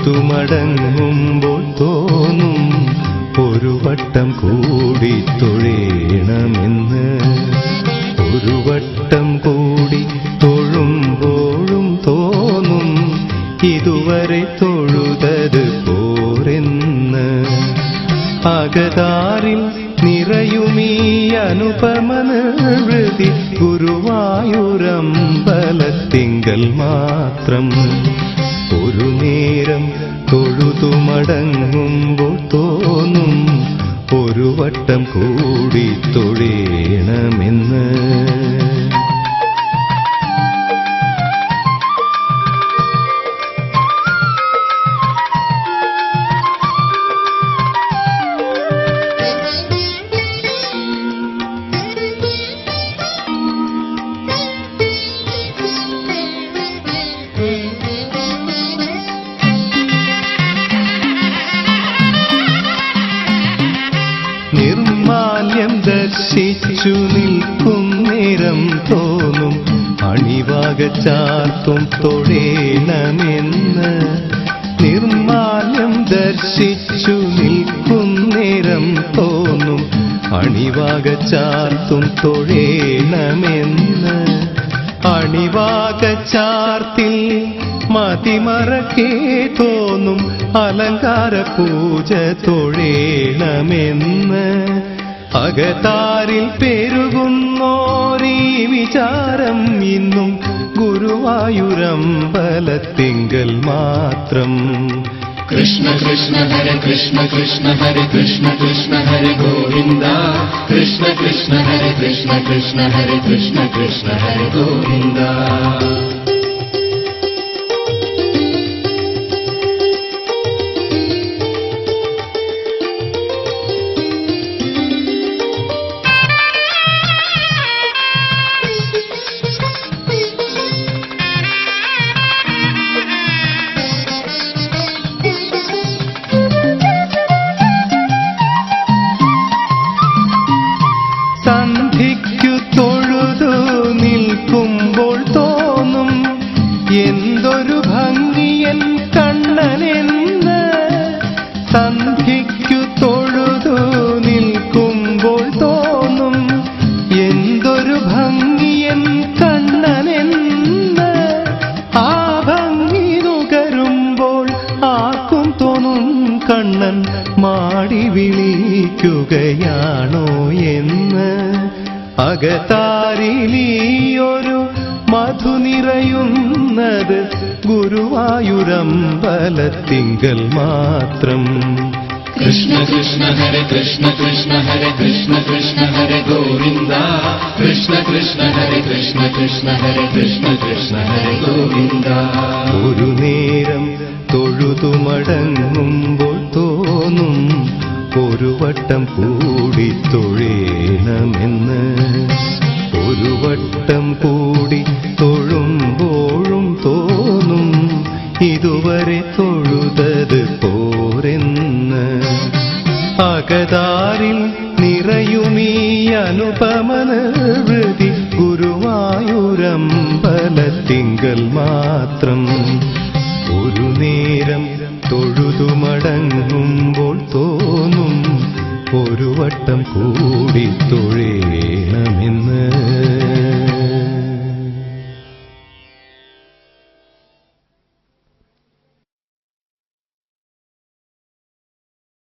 തൊഴുതു മടങ്ങുമ്പോൾ തോന്നും ഒരു വട്ടം കൂടി തൊഴേണമെന്ന്. ഒരു വട്ടം കൂടി തൊഴുമ്പോഴും തോന്നും ഇതുവരെ തൊഴുതത് പോരെന്ന്. അകതാരിൽ നിറയുമീ അനുപമനിർവൃതി ഗുരുവായൂരമ്പലത്തിങ്കൽ മാത്രം. ഒരു നേരം തൊഴുതു മടങ്ങുമ്പോൾ തോന്നും ഒരു വട്ടം കൂടി തൊഴേണമെന്ന്. നിർമാല്യം ദർശിച്ചു നിൽക്കും നേരം തോന്നും അണിവാക ചാർത്തും തൊഴേണമെന്ന്. നിർമാല്യം ദർശിച്ചു നിൽക്കും നേരം തോന്നും അണിവാക ചാർത്തും തൊഴേണമെന്ന്. അണിവാക ചാർത്തിൽ മതിമറക്കേ തോന്നും അലങ്കാര പൂജ തൊഴേണമെന്ന്. അകതാരിൽ പെരുകുന്നോരീ വിചാരം ഇന്നും ഗുരുവായൂരമ്പലത്തിങ്കൽ മാത്രം. കൃഷ്ണ കൃഷ്ണ ഹരേ കൃഷ്ണ കൃഷ്ണ ഹരേ കൃഷ്ണ കൃഷ്ണ ഹരേ ഗോവിന്ദ. കൃഷ്ണ കൃഷ്ണ ഹരേ കൃഷ്ണ കൃഷ്ണ ഹരേ കൃഷ്ണ കൃഷ്ണ ഹരേ ഗോവിന്ദ. സന്ധിക്കു തൊഴുതു നിൽക്കുമ്പോൾ തോന്നും എന്തൊരു ഭംഗിയൻ കണ്ണനെന്ന്. സന്ധിക്കു തൊഴുതു നിൽക്കുമ്പോൾ തോന്നും എന്തൊരു ഭംഗിയൻ കണ്ണനെന്ന്. ആ ഭംഗി നുകരുമ്പോൾ ആർക്കും തോന്നും കണ്ണൻ മാടി വിളിക്കുകയാണോ എന്ന്. അകതാരിലീയൊരു മധു നിറയുന്നത് ഗുരുവായൂരമ്പലത്തിങ്കൽ മാത്രം. കൃഷ്ണ കൃഷ്ണ ഹരേ കൃഷ്ണ കൃഷ്ണ ഹരേ കൃഷ്ണ കൃഷ്ണ ഹരേ ഗോവിന്ദ. കൃഷ്ണ കൃഷ്ണ ഹരേ കൃഷ്ണ കൃഷ്ണ ഹരേ കൃഷ്ണ കൃഷ്ണ ഹരേ ഗോവിന്ദ. ഒരു നേരം തൊഴുതു മടങ്ങുമ്പോൾ തോന്നും ഒരു വട്ടം കൂടി തൊഴേണമെന്ന്. ഒരു വട്ടം കൂടി തൊഴുമ്പോഴും തോന്നും ഇതുവരെ തൊഴുതത് പോരെന്ന്. അകതാരിൽ നിറയുമീ അനുപമനിർവൃതി ഗുരുവായൂരമ്പലത്തിങ്കൽ മാത്രം. ഒരു നേരം തൊഴുതു മടങ്ങുമ്പോൾ തോന്നും ഒരു വട്ടം കൂടി തൊഴേ